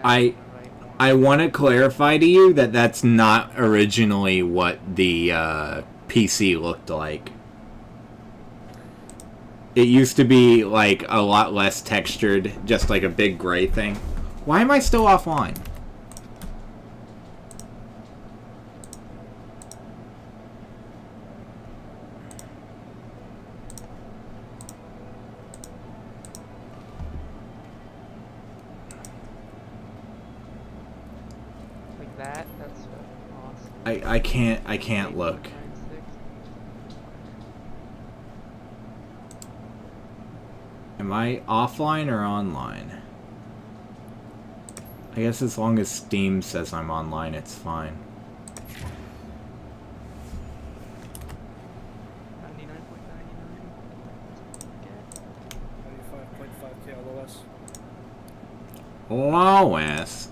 I I want to clarify to you that that's not originally what the PC looked like. It used to be like a lot less textured, just like a big gray thing. Why am I still offline? Like that? That's awesome. I can't look. Am I offline or online? I guess as long as Steam says I'm online, it's fine. 95.5k LOS. Lois.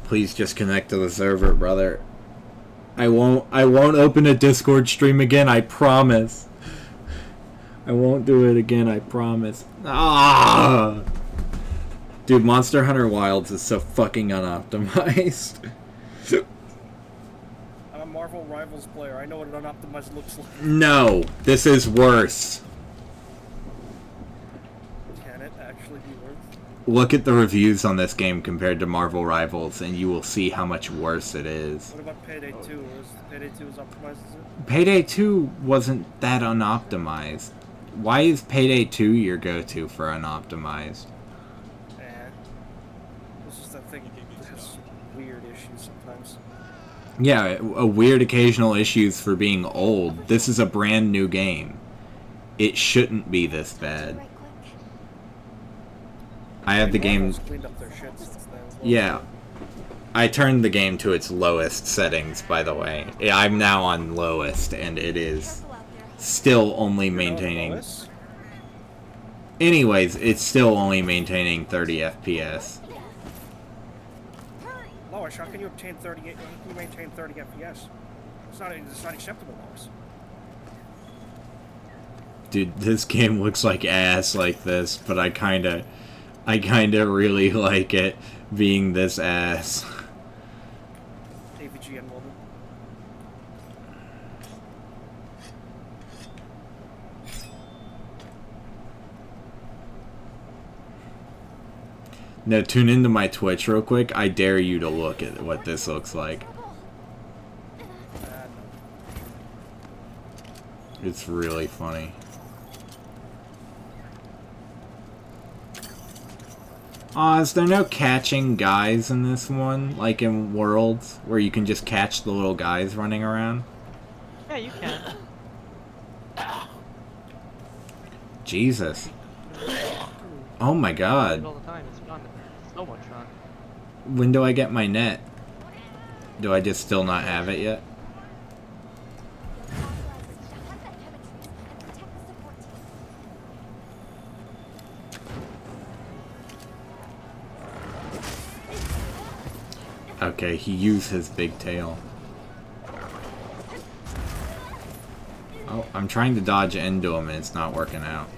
Please just connect to the server, brother. I won't open a Discord stream again, I promise. I won't do it again, I promise. Ah! Dude, MonsterHunterWilds is so fucking unoptimized. I'm a Marvel Rivals player. I know what an unoptimized looks like. No, this is worse. Can it actually be worse? Look at the reviews on this game compared to Marvel Rivals, and you will see how much worse it is. What about Payday 2? Payday 2 is optimized, is it? Payday 2 wasn't that unoptimized. Why is Payday 2 your go-to for unoptimized? This is that thing that has weird issues sometimes. Yeah, a weird occasional issues for being old. This is a brand new game. It shouldn't be this bad. I have the game... Cleaned up their shit since then as well. Yeah. I turned the game to its lowest settings, by the way. Yeah, I'm now on lowest, and it is still only maintaining... Anyways, it's still only maintaining 30 FPS. Lois, how can you obtain 38? How can you maintain 30 FPS? It's not acceptable, Lois. Dude, this game looks like ass like this, but I kinda really like it being this ass. AVGN moment. Now tune into my Twitch real quick. I dare you to look at what this looks like. It's really funny. Aw, is there no catching guys in this one? Like in Worlds, where you can just catch the little guys running around? Yeah, you can. Jesus. Oh my god. All the time. It's fun. So much fun. When do I get my net? Do I just still not have it yet? Okay, he used his big tail. Oh, I'm trying to dodge into him and it's not working out.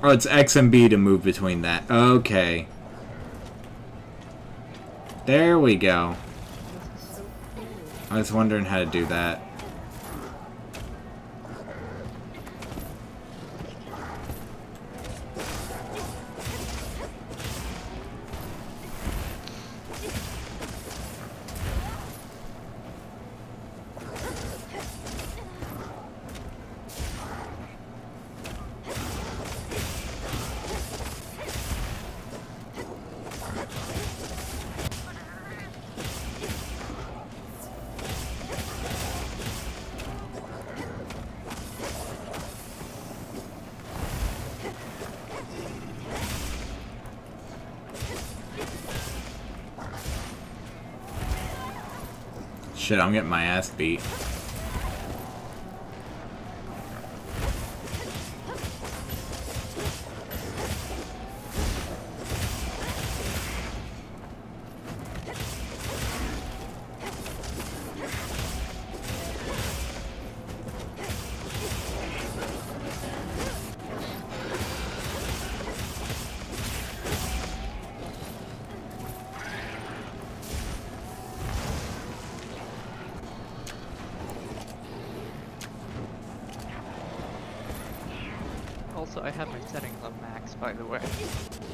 Oh, it's X and B to move between that. Okay. There we go. I was wondering how to do that. Shit, I'm getting my ass beat. Also, I have my settings on max, by the way.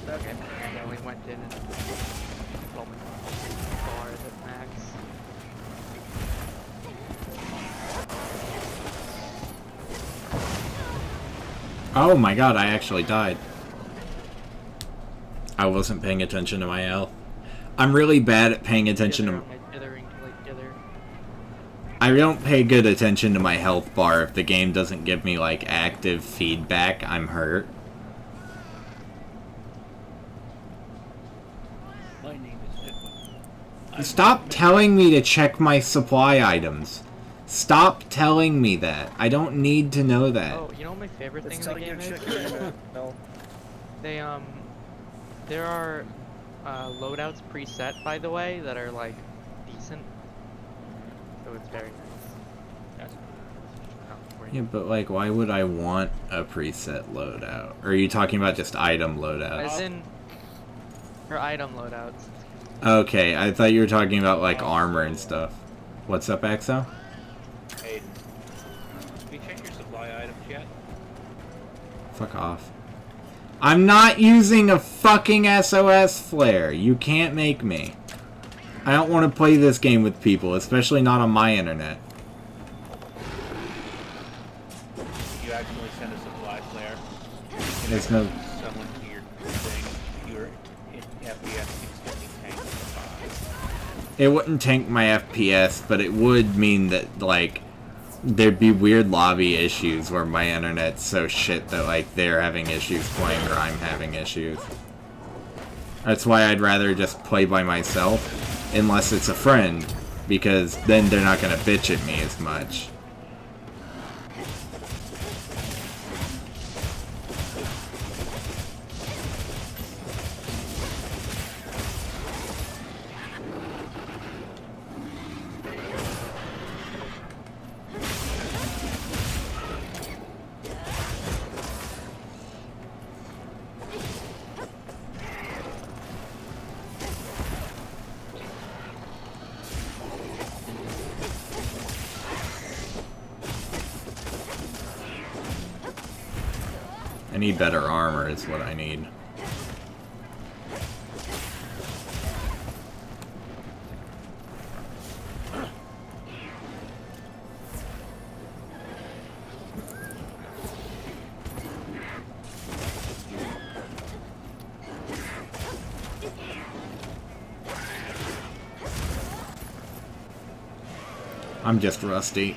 Okay. Yeah, we went in and put all my bars at max. Oh my god, I actually died. I wasn't paying attention to my health. I'm really bad at paying attention to... My dithering to like dither. I don't pay good attention to my health bar. If the game doesn't give me, like, active feedback, I'm hurt. My name is Edwin. Stop telling me to check my supply items. Stop telling me that. I don't need to know that. Oh, you know what my favorite thing It's in the telling you game to is? check your no. They, there are, loadouts preset, by the way, that are, like, decent. So it's very nice. That's Oh, great. Yeah, but, like, why would I want a preset loadout? Or are you talking about just item loadouts? As in, for item loadouts. Okay, I thought you were talking about, like, armor and stuff. What's up, Axo? Hey, have you checked your supply items yet? Fuck off. I'm not using a fucking SOS flare. You can't make me. I don't want to play this game with people, especially not on my internet. Did you actually send a supply flare? There's no... Someone to your thing, your FPS 650 tank. It wouldn't tank my FPS, but it would mean that, like, there'd be weird lobby issues where my internet's so shit that, like, they're having issues playing or I'm having issues. That's why I'd rather just play by myself, unless it's a friend, because then they're not gonna bitch at me as much. I need better armor is what I need. I'm just rusty.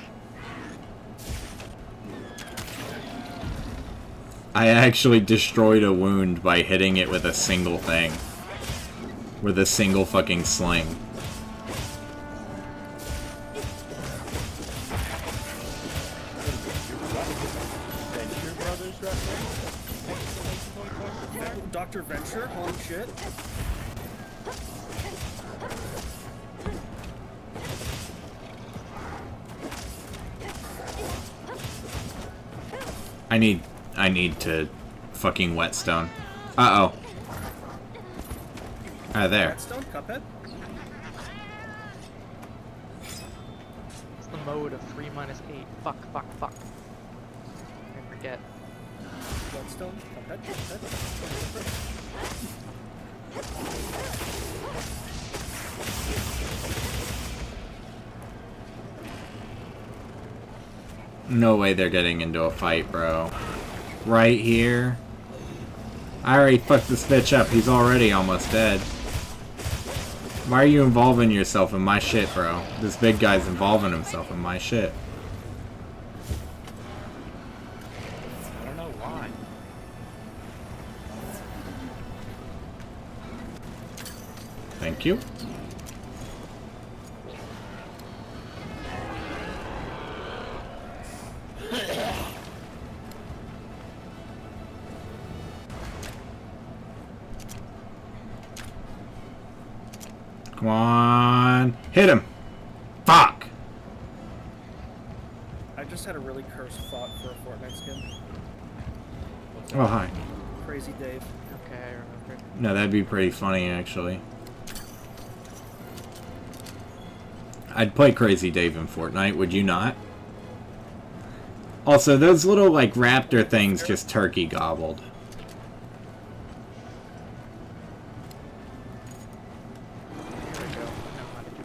I actually destroyed a wound by hitting it with a single thing. With a single fucking sling. Venture Brothers wrestling? Dr. Venture, holy shit. I need to fucking whetstone. Uh-oh. Ah, there. Redstone, Cuphead. It's the mode of 3 minus 8. Fuck, fuck, fuck. I forget. Redstone, Cuphead, Cuphead. No way they're getting into a fight, bro. Right here. I already fucked this bitch up. He's already almost dead. Why are you involving yourself in my shit, bro? This big guy's involving himself in my shit. I don't know why. Thank you. Come on. Hit him. Fuck. I just had a really cursed thought for a Fortnite skin. Oh, hi. Crazy Dave. Okay, I remember. No, that'd be pretty funny, actually. I'd play Crazy Dave in Fortnite, would you not? Also, those little, like, raptor things just turkey gobbled. There we go. I know how to do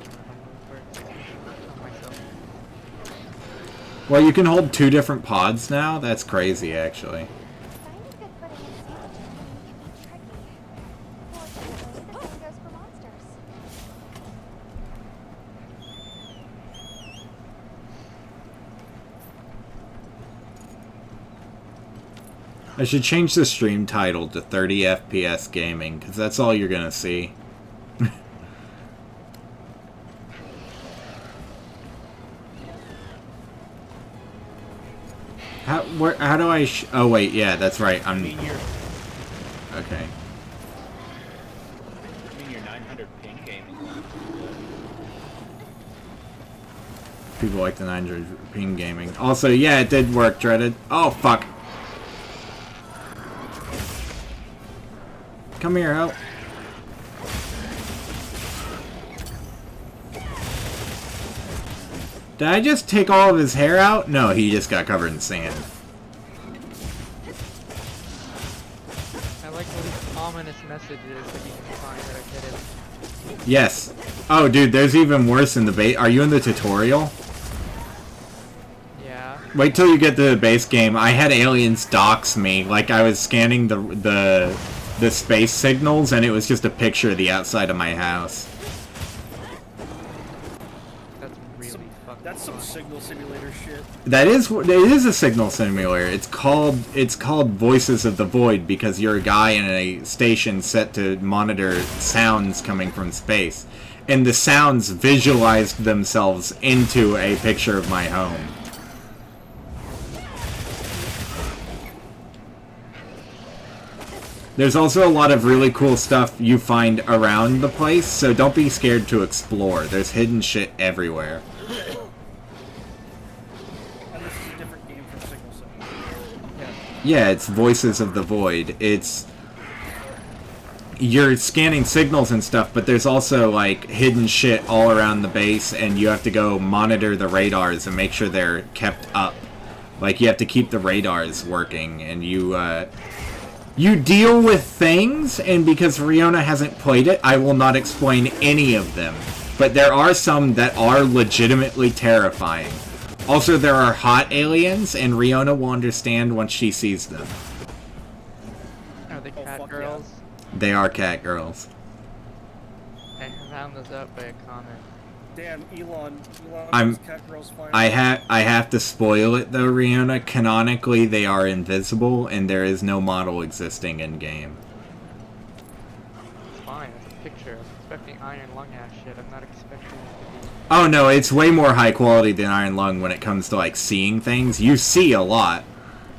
one on myself. Well, you can hold 2 different pods now? That's crazy, actually. Finding good footing in sandwich can be tricky. Fortunately, the same goes for monsters. I should change the stream title to 30 FPS Gaming, because that's all you're gonna see. How do I oh wait, yeah, that's right, I I'm... mean, you're Okay. 900 ping gaming. People like the 900 ping gaming. Also, yeah, it did work, Dreaded. Oh, fuck. Come here, help. Did I just take all of his hair out? No, he just got covered in sand. I like all these ominous messages that you can find that are hidden. Yes. Oh, dude, there's even worse in the base. Are you in the tutorial? Yeah. Wait till you get to the base game. I had aliens dox me. Like, I was scanning the space signals, and it was just a picture of the outside of my house. That's really fucking That's some fun. signal simulator shit. It is a signal simulator. It's called Voices of the Void because you're a guy in a station set to monitor sounds coming from space. And the sounds visualized themselves into a picture of my home. There's also a lot of really cool stuff you find around the place, so don't be scared to explore. There's hidden shit everywhere. And this is a different game from Signal Simulator. Yeah. Yeah, it's Voices of the Void. You're scanning signals and stuff, but there's also, like, hidden shit all around the base, and you have to go monitor the radars and make sure they're kept up. Like, you have to keep the radars working, and you deal with things, and because Riona hasn't played it, I will not explain any of them. But there are some that are legitimately terrifying. Also, there are hot aliens, and Riona will understand once she sees them. Are the Oh, cat fuck girls? They are cat girls. I found this out by a comment. Damn, Elon I'm- those cat girls flying. I have to spoil it though, Riona. Canonically, they are invisible, and there is no model existing in game. It's fine, it's a picture. I'm expecting iron lung ass shit. I'm not expecting it to be. Oh no, it's way more high quality than Iron Lung when it comes to like seeing things. You see a lot,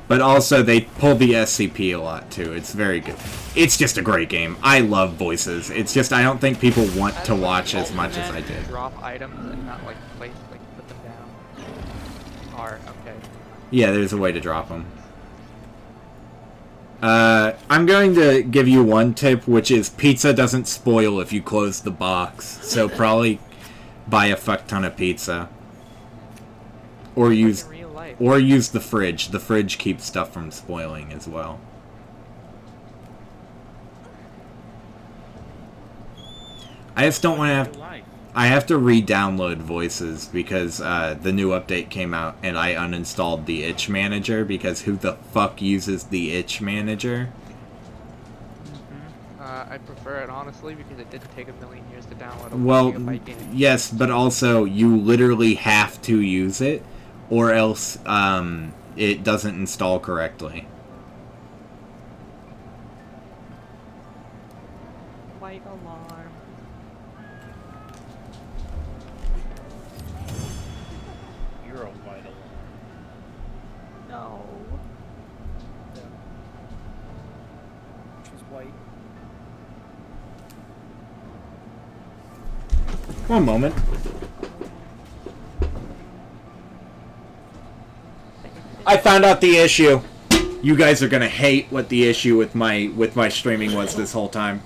but also they pull the SCP a lot too. It's very good. It's just a great game. I love Voices. It's just I don't think people want to watch as much as I did. Drop items and not like place, like put them down. Are okay. Yeah, there's a way to drop them. I'm going to give you one tip, which is pizza doesn't spoil if you close the box. So probably buy a fuck ton of pizza. Or use In real life. the fridge. The fridge keeps stuff from spoiling as well. I just don't want to have... Life. I have to re-download Voices because the new update came out and I uninstalled the Itch Manager because who the fuck uses the Itch Manager? I prefer it honestly because it didn't take a million years to download a Well, gigabyte game. yes, but also you literally have to use it or else it doesn't install correctly. White alarm. You're a white alarm. No. She's white. One moment. I found out the issue. You guys are gonna hate what the issue with my streaming was this whole time.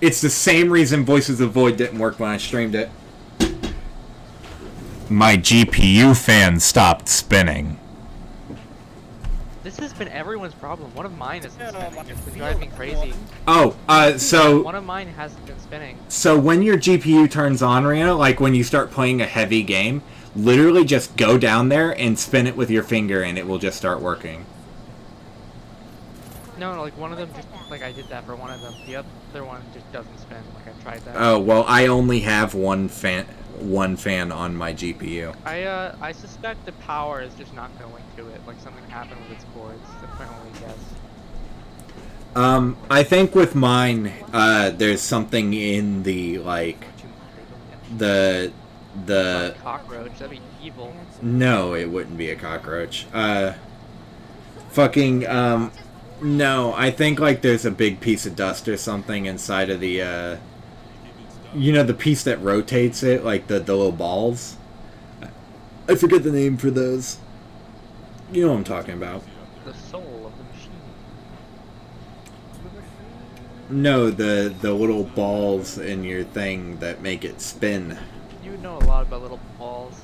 It's the same reason Voices of Void didn't work when I streamed it. My GPU fan stopped spinning. This has been everyone's problem. One of mine isn't Yeah, spinning. like It's been a driving me field crazy. Oh, so One of mine hasn't been spinning. so when your GPU turns on, Rena, like when you start playing a heavy game, literally just go down there and spin it with your finger, and it will just start working. No, like one of them just like I did that for one of them. The other one just doesn't spin. Like I tried that. Oh well, I only have one fan on my GPU. I suspect the power is just not going to it. Like something happened with its cords. That's my only guess. I think with mine, there's something in the like the Cockroach. That'd be evil. no, it wouldn't be a cockroach. Fucking no, I think like there's a big piece of dust or something inside of the you know, the piece that rotates it, like the little balls. I forget the name for those. You know what I'm talking about. The soul of the machine. No, the little balls in your thing that make it spin. You know a lot about little balls.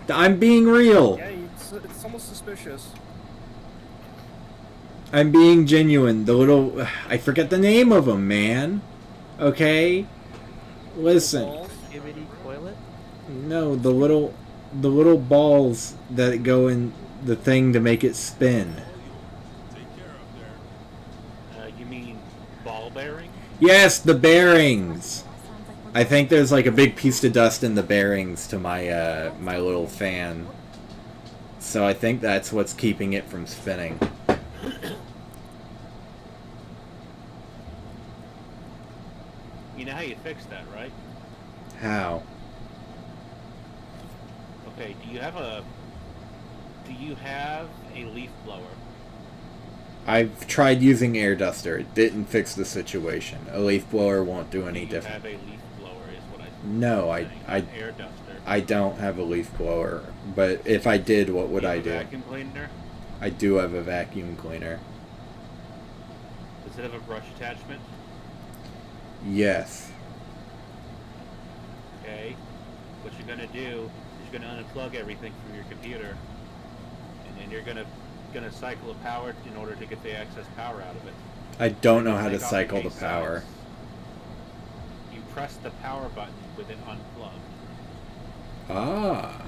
I'm being real. Yeah, it's almost suspicious. I'm being genuine. The little... I forget the name of them, man. Okay? Listen. Balls. Skibbity toilet? No, the little balls that go in the thing to make it spin. You mean ball bearing? Yes, the bearings. I think there's like a big piece of dust in the bearings to my my little fan. So I think that's what's keeping it from spinning. You know how you fix that, right? How? Okay, do you have a leaf blower? I've tried using air duster. It didn't fix the situation. A leaf blower won't do any Do you different. have a leaf blower is what I No, saying. Air duster. I don't have a leaf blower. But if I did, what would You I have a do? vacuum cleaner? I do have a vacuum cleaner. Does it have a brush attachment? Yes. Okay. What you're gonna do is you're gonna unplug everything from your computer, and then you're gonna cycle the power in order to get the excess power out of it. I don't know how to Take off cycle the case power. sides. You press the power button with it unplugged. Ah.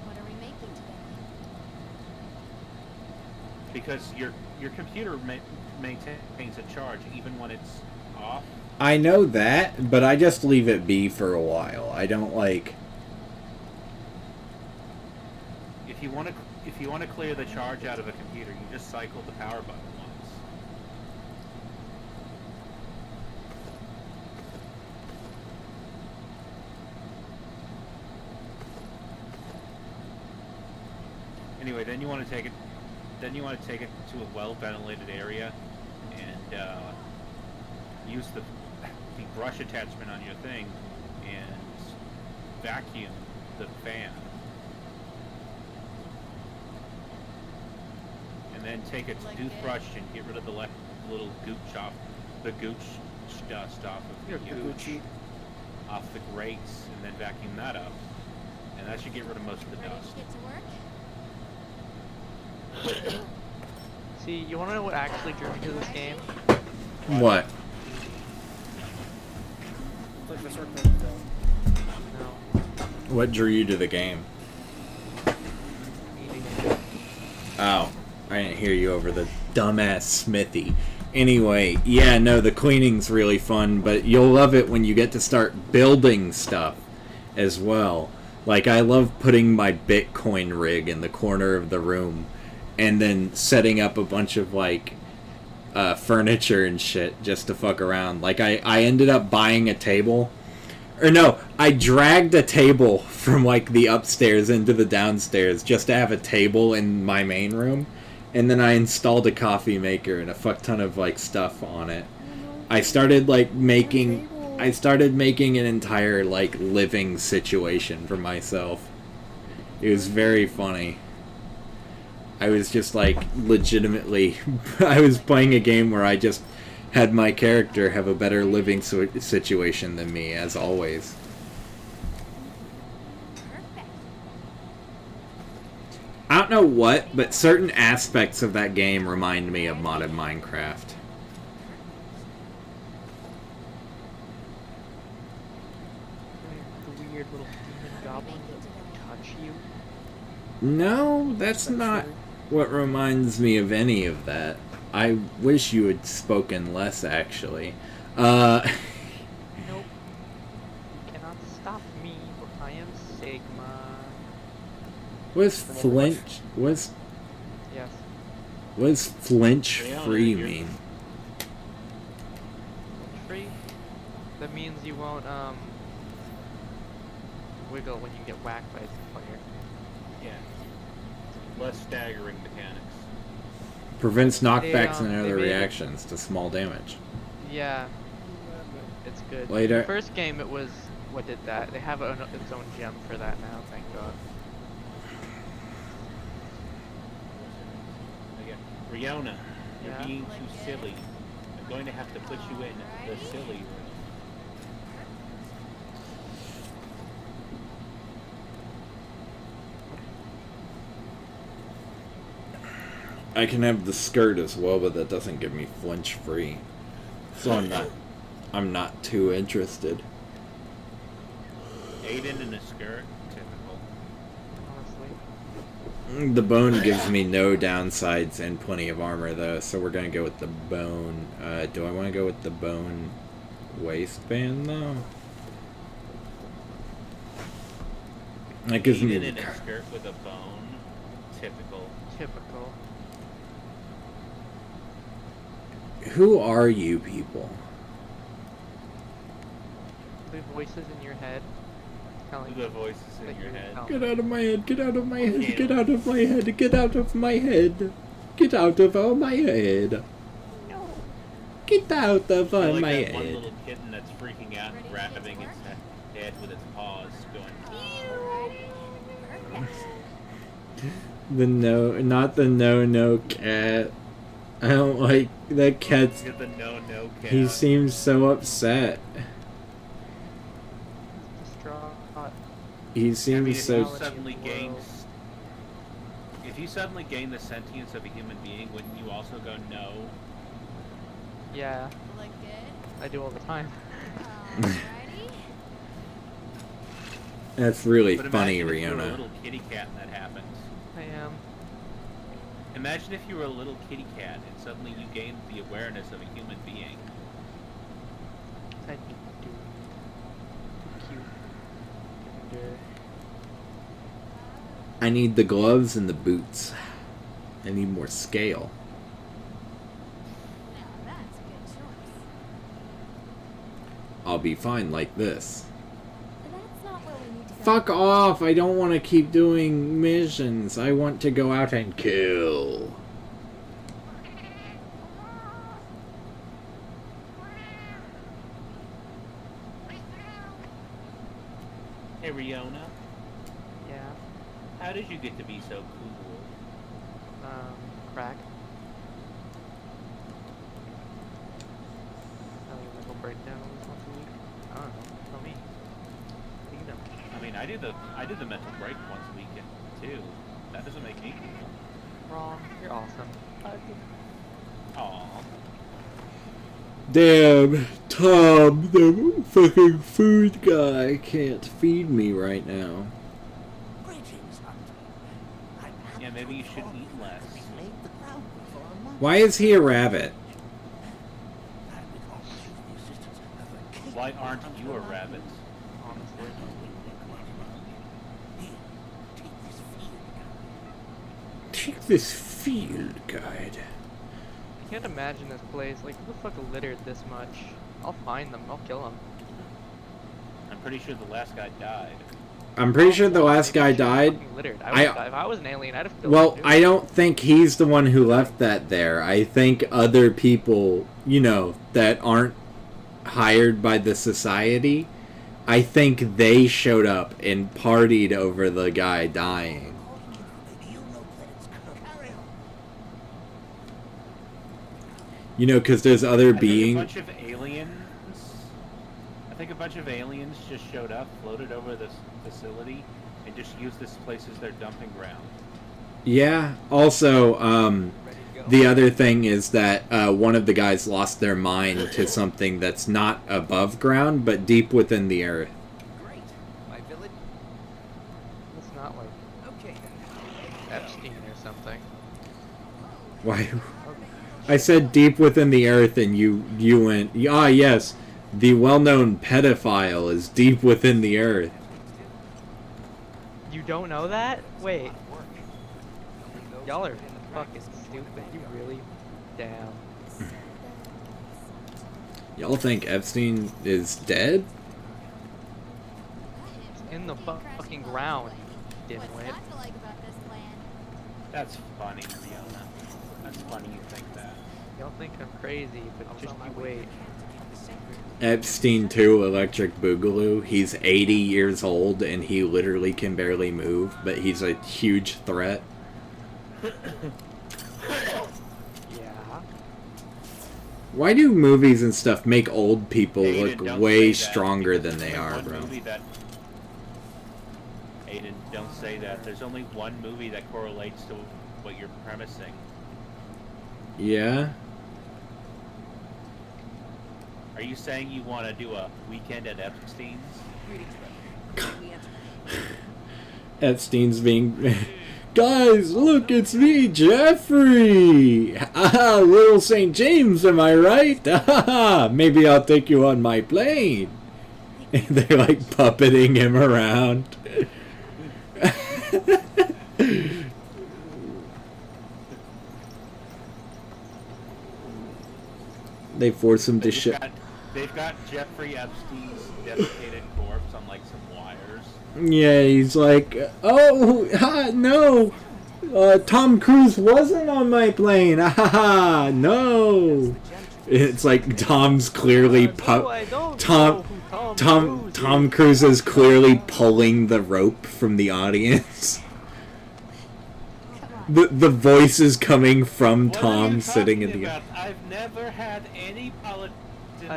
What are we making today? Because your computer maintains a charge even when it's off. I know that, but I just leave it be for a while. I don't like... If you want to clear the charge out of a computer, you just cycle the power button once. Anyway, then you want to take it to a well-ventilated area and use the brush attachment on your thing and vacuum the fan. And then take a toothbrush and get rid of the little gooch dust off of the Gucci. off the grates, and then vacuum that up. And that should get rid of most of the Ready dust. to get to work? See, you wanna know what actually drew me to this game? What? Like the sort of thing, No. What drew you to the game? Eating it. Oh, I didn't hear you over the dumbass Smithy. Anyway, yeah, no, the cleaning's really fun, but you'll love it when you get to start building stuff as well. Like, I love putting my Bitcoin rig in the corner of the room and then setting up a bunch of, like, furniture and shit just to fuck around. Like, I ended up buying a table. Or no, I dragged a table from, like, the upstairs into the downstairs just to have a table in my main room. And then I installed a coffee maker and a fuck ton of, like, stuff on it. I started, like, making an entire, like, living situation for myself. It was very funny. I was just, like, legitimately... I was playing a game where I just had my character have a better living situation than me, as always. Perfect. I don't know know what, but certain aspects of that game remind me of modded Minecraft. The weird little demon goblins that touch you. No, that's not what reminds me of any of that. I wish you had spoken less, actually. Nope. You cannot stop me, for I am Sigma. Was flinch... Was... Yes. What does flinch free mean? Free? That means you won't, wiggle when you get whacked by a player. Yeah. Less staggering mechanics. Prevents knockbacks They and other made it- reactions to small damage. Yeah. It's good. Later. The first game it was what did that. They have its own gem for that now, thank God. Okay. Riona, you're Yeah? being too silly. I'm going to have to put you in the silly room. I can have the skirt as well, but that doesn't give me flinch free. So I'm not too interested. Aiden in a skirt, typical. Honestly. The bone gives me no downsides and plenty of armor though, so we're gonna go with the bone. Do I want to go with the bone waistband though? That gives me... Aiden in a skirt with a bone, typical. Typical. Who are you people? The voices in your head telling The you voices that in your you're head. dumb. Get out of my head, get out of my Okay. head, get out of my head, get out of my head. Get out of my head. No. Get out of I like my that one head. little kitten that's freaking out and grabbing its head with its paws, going, The not the no cat. I don't like that cat's... "Get the no cat." He seems so upset. Distraught. He I mean, seems if so... you suddenly gain, if you suddenly gain the sentience of a human being, wouldn't you also go no? Yeah, Look good. I do all the time. Alrighty. That's really But funny, imagine if you were a Riona. little kitty cat and that happens. I am. Imagine if you were a little kitty cat and suddenly you gained the awareness of a human being. I do. Too cute. And, I need the gloves and the boots. I need more scale. Now that's a good choice. I'll be fine like this. That's not where we need to go. Fuck off! I don't want to keep doing missions. I want to go out and kill. Hey Riona, yeah. how did you get to be so cool? Crack. Mental breakdown once a week. I don't know. Tell me. What do you know? I mean, I do the mental break once a week too. That doesn't make me cool. Wrong. You're awesome. Aw. Damn, Tom, the fucking food guy can't feed me right now. Greetings, Hunter. I'm happy Yeah, maybe you to should inform eat you less. that we've laid the groundwork for a month. Why is he a rabbit? And with the assistance of a capable Why aren't hunter you a like rabbit? Honestly. Here, take this field guide. Take this field guide. I can't imagine this place. Like, who the fuck littered this much? I'll find them. I'll kill them. I'm pretty sure the last guy died. I'm pretty sure the last guy died. Littered. I- If I was an alien, I'd have killed Well, them, too. I don't think he's the one who left that there. I think other people, you know, that aren't hired by the society, I think they showed up and partied over the guy dying. Maybe you'll know that it's carry on. You know, because there's other I think a beings. bunch of aliens. I think a bunch of aliens just showed up, floated over this facility, and just used this place as their dumping ground. Yeah. Also, the other thing is that one of the guys lost their mind to something that's not above ground, but deep within the earth. Great. My village. It's not like Okay. Epstein or something. Why? I said deep within the earth, and you went, ah, yes, the well-known pedophile is deep within the earth. You don't know that? Wait. Y'all are fucking stupid. You really... Damn. Y'all think Epstein is dead? It's in the fucking ground, dimwit. That's funny, Rihanna. That's funny you think that. Y'all think I'm crazy, but just you wait. Epstein 2 Electric Boogaloo. He's 80 years old and he literally can barely move, but he's a huge threat. Yeah. Why do movies and stuff make old people Aiden, look don't way say that, stronger because than they there's are, one bro? movie that... Aiden, don't say that. There's only one movie that correlates to what you're premising. Yeah? Are you saying you want to do a weekend at Epstein's? Epstein's being... Guys, look, it's me, Jeffrey! Ah, little St. James, am I right? Ah, maybe I'll take you on my plane. And they're like puppeting him around. They force him to shit. They've got Jeffrey Epstein's desiccated corpse on like some wires. Yeah, he's like, oh, no, Tom Cruise wasn't on my plane, no. It's like Tom's clearly Tom Cruise is clearly pulling the rope from the audience. The voice is coming from Tom sitting in the. I've never had any politics on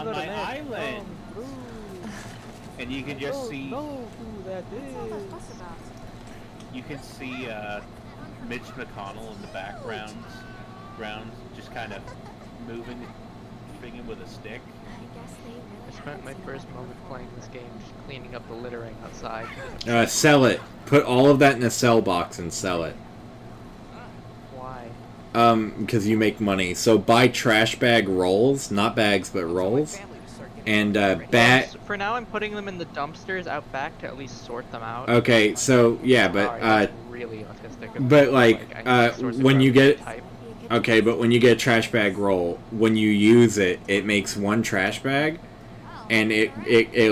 my island. And you can just see. Know who that is. You can see Mitch McConnell in the background, just kind of moving with a stick. I spent my first moment playing this game just cleaning up the littering outside. Sell it. Put all of that in a sell box and sell it. Why? Because you make money. So buy trash bag rolls, not bags, but rolls. And For now, I'm putting them in the dumpsters out back to at least sort them out. Okay, so yeah, but Sorry, that's really autistic. of me. but like I need to source it when from you get type. okay, but when you get a trash bag roll, when you use it, it makes one trash bag, and it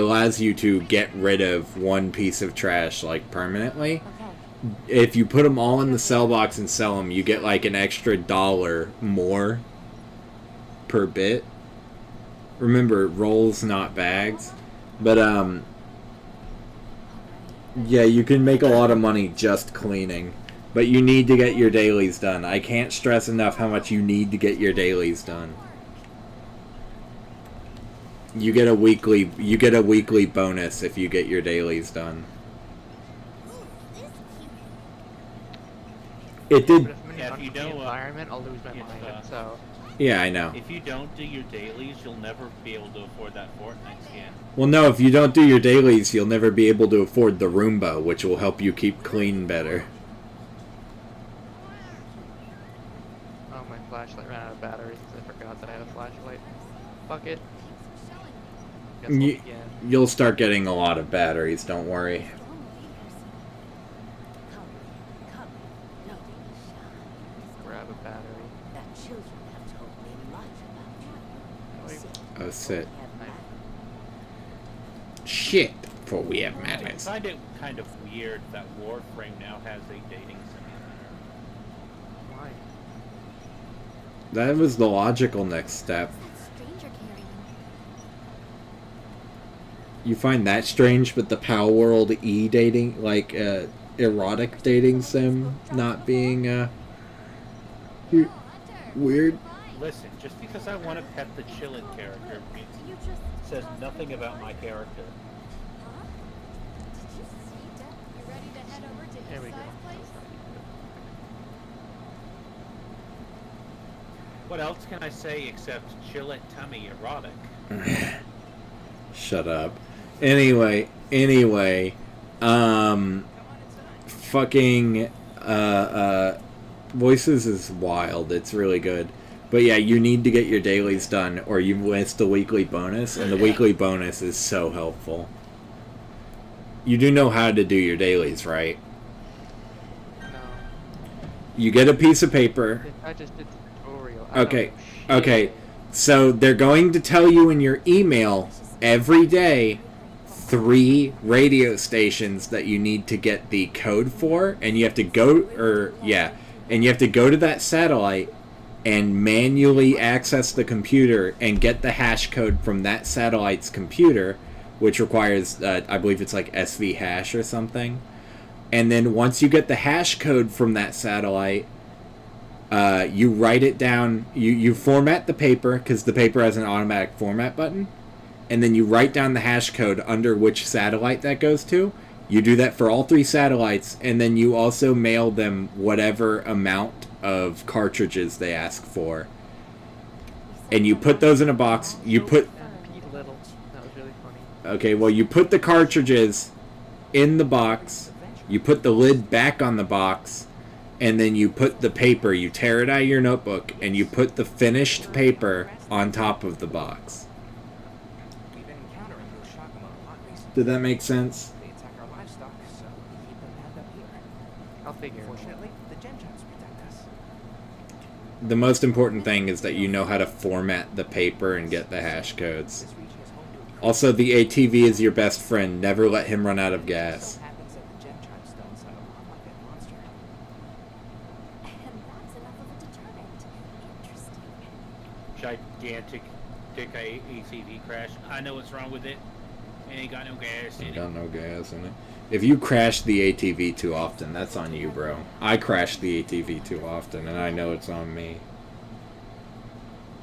allows you to get rid of one piece of trash like permanently. If you put them all in the sell box and sell them, you get like an extra $1 more per bit. Remember, rolls, not bags. But, yeah, you can make a lot of money just cleaning. But you need to get your dailies done. I can't stress enough how much you need to get your dailies done. You get a weekly bonus if you get your dailies done. It did. But if I'm in Yeah, an if you unclean don't, environment, I'll lose my it's, mind. So Yeah, I know. If you don't do your dailies, you'll never be able to afford that Fortnite skin. Well, no, if you don't do your dailies, you'll never be able to afford the Roomba, which will help you keep clean better. oh, my flashlight ran out of batteries because I forgot that I had a flashlight. Fuck it. Guess I'll You, begin. you'll start getting a lot of batteries, don't worry. Grab a battery. Oh, shit. Shit, for we have I madness. find it kind of weird that Warframe now has a dating simulator. Why? That was the logical next step. You find that strange, but the Pow World e-dating, like, erotic dating sim not being, weird? Listen, just because I want to pet the Chillin character says nothing about my character. There we go. What else can I say except chill it tummy erotic? Shut up. Anyway, fucking, Voices is wild. It's really good. But yeah, you need to get your dailies done or you missed the weekly bonus, and the weekly bonus is so helpful. You do know how to do your dailies, right? No. You get a piece of paper. I just did the tutorial. Okay, Oh, okay. shit. So they're going to tell you in your email every day 3 radio stations that you need to get the code for, and you have to go, and you have to go to that satellite and manually access the computer and get the hash code from that satellite's computer, which requires, I believe it's like SV hash or something. And then once you get the hash code from that satellite, you write it down, you format the paper, because the paper has an automatic format button, and then you write down the hash code under which satellite that goes to. You do that for all 3 satellites, and then you also mail them whatever amount of cartridges they ask for. And you put those in a box. You put... Pete Little. That was really funny. Okay, well, you put the cartridges in the box, you put the lid back on the box, and then you put the paper, you tear it out of your notebook, and you put the finished paper on top of the box. We've been encountering those Shakama a lot recently. Did that make sense? They attack our livestock, so we keep them penned up here. I'll figure. Fortunately, the Genjans protect us. The most important thing is that you know how to format the paper and get the hash codes. This region is home to a Also, the ATV is your best friend. Never let him run out of gas. So happens that the Gentrons don't sound a lot like that monster. And that's enough of a deterrent. Interesting. Gigantic dick ATV crash. I know what's wrong with it. It ain't got no gas in Ain't it. got no gas in it. If you crash the ATV too often, that's on you, bro. I crash the ATV too often, and I know it's on me.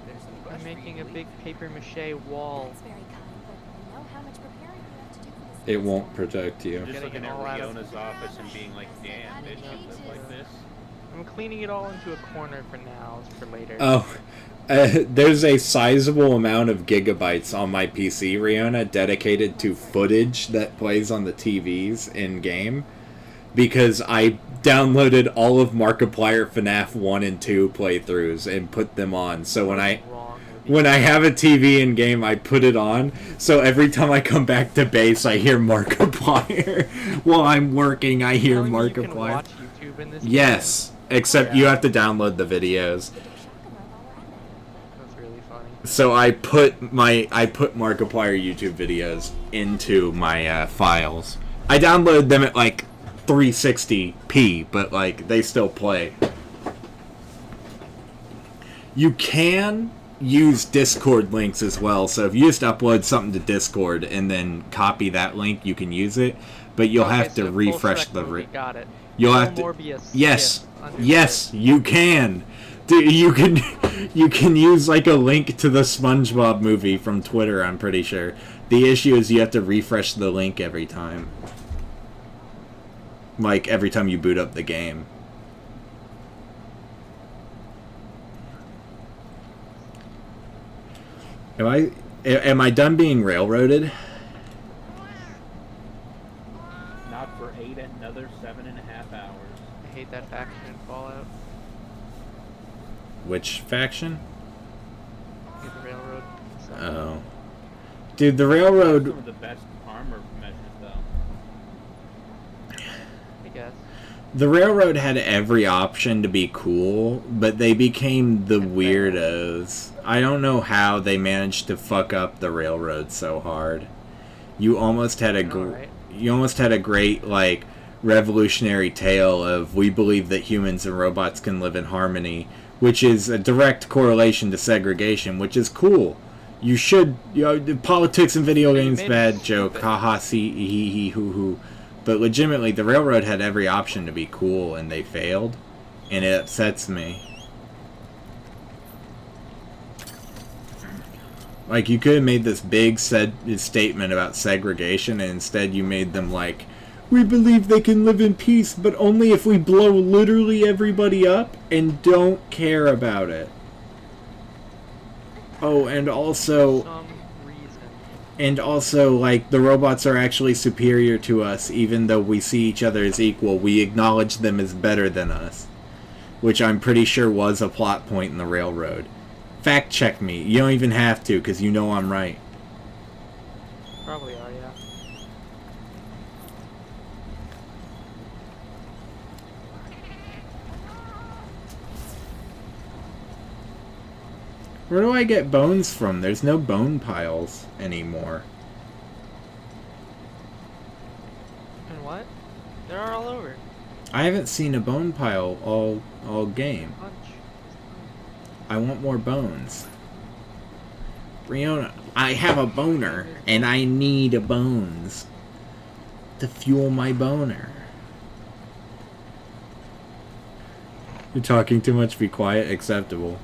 There's some brush I'm for you making to a leave. big paper mache wall. That's very kind, but I know how much preparing you have to do for this. It next won't one. protect you. Just Getting looking it at all out of- Riona's office and being like, damn, bitch, I live like this. I'm cleaning it all into a corner for now, for later. Oh, there's a sizable amount of gigabytes on my PC, Riona, dedicated to footage that plays on the TVs in-game, because I downloaded all of Markiplier FNAF 1 and 2 playthroughs and put them on. So when I have a TV in-game, I put it on, so every time I come back to base, I hear Markiplier. While I'm working, I hear You can Markiplier. watch YouTube in this Yes, except you have to download the videos. That's really funny. So I put Markiplier YouTube videos into my files. I download them at like 360p, but like they still play. You can use Discord links as well. So if you just upload something to Discord and then copy that link, you can use it. But you'll Okay, have to so full refresh Shrek the. movie, got it. You'll No have to. Morbius Yes, skip, understood. yes, you can. You can use like a link to the SpongeBob movie from Twitter. I'm pretty sure. The issue is you have to refresh the link every time. Like every time you boot up the game. Am I done being railroaded? Not for another 7.5 hours. I hate that faction in Fallout. Which faction? Get the railroad. So. Oh, dude, the railroad. Some of the best armor measures, though. I guess. The railroad had every option to be cool, but they became the weirdos. I don't know how they managed to fuck up the railroad so hard. You almost had a Right. you almost had a great like revolutionary tale of we believe that humans and robots can live in harmony, which is a direct correlation to segregation, which is cool. You should, politics in video games, made it bad joke, stupid. haha, see, hee hee hoo hoo. But legitimately, the railroad had every option to be cool, and they failed, and it upsets me. Like, you could have made this big statement about segregation, and instead you made them like, we believe they can live in peace, but only if we blow literally everybody up and don't care about it. Oh, and also, some reason. like, the robots are actually superior to us, even though we see each other as equal. We acknowledge them as better than us, which I'm pretty sure was a plot point in the Railroad. Fact check me. You don't even have to, because you know I'm right. Probably are, yeah. Where do I get bones from? There's no bone piles anymore. And what? They're all over. I haven't seen a bone pile all game. Bunch. I want more bones. Riona, I have a boner, and I need bones to fuel my boner. You're talking too much, be quiet, acceptable.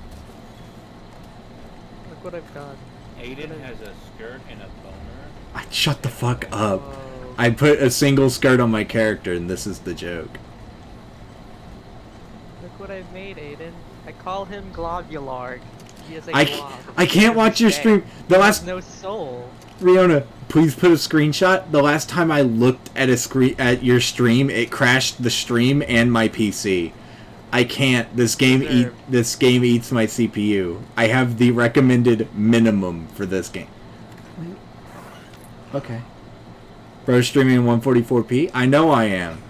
Look what I've done. Aiden has a skirt and a boner. Shut the fuck up. Whoa. I put a single skirt on my character, and this is the joke. Look what I've made, Aiden. I call him Globular. He is a I glob. can't watch your stream. The last No soul. Riona, please put a screenshot. The last time I looked at your stream, it crashed the stream and my PC. I can't. This game eats my CPU. I have the recommended minimum for this game. Okay. Bro, streaming in 144p? I know I am.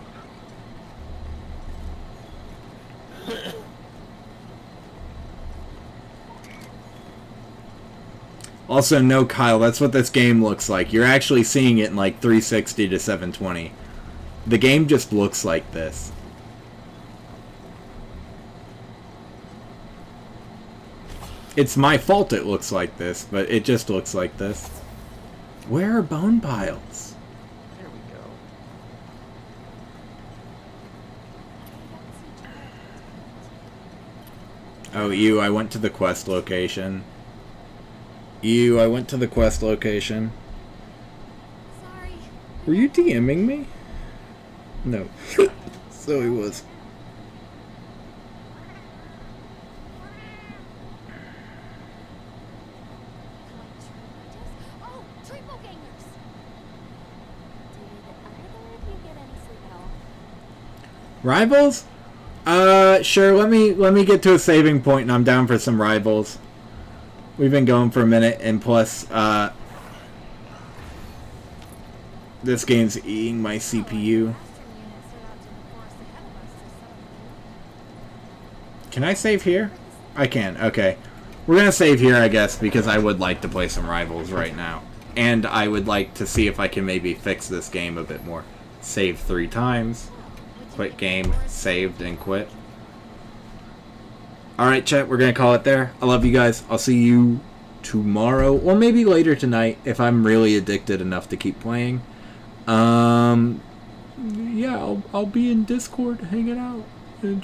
Also, no, Kyle, that's what this game looks like. You're actually seeing it in like 360 to 720. The game just looks like this. It's my fault it looks like this, but it just looks like this. Where are bone piles? There we go. Oh, I went to the quest location. I went to the quest location. Sorry. Were you DMing me? No. So he was. Oh, triple gangers. Did either of you get any sleep at all? Rivals? Sure, let me get to a saving point and I'm down for some rivals. We've been going for a minute, and plus, this game's eating my CPU. Can I save here? I can, okay. We're gonna save here, I guess, because I would like to play some rivals right now. And I would like to see if I can maybe fix this game a bit more. Save 3 times. Quit game, saved, and quit. Alright, chat, we're going to call it there. I love you guys. I'll see you tomorrow, or maybe later tonight, if I'm really addicted enough to keep playing. Yeah, I'll be in Discord hanging out. And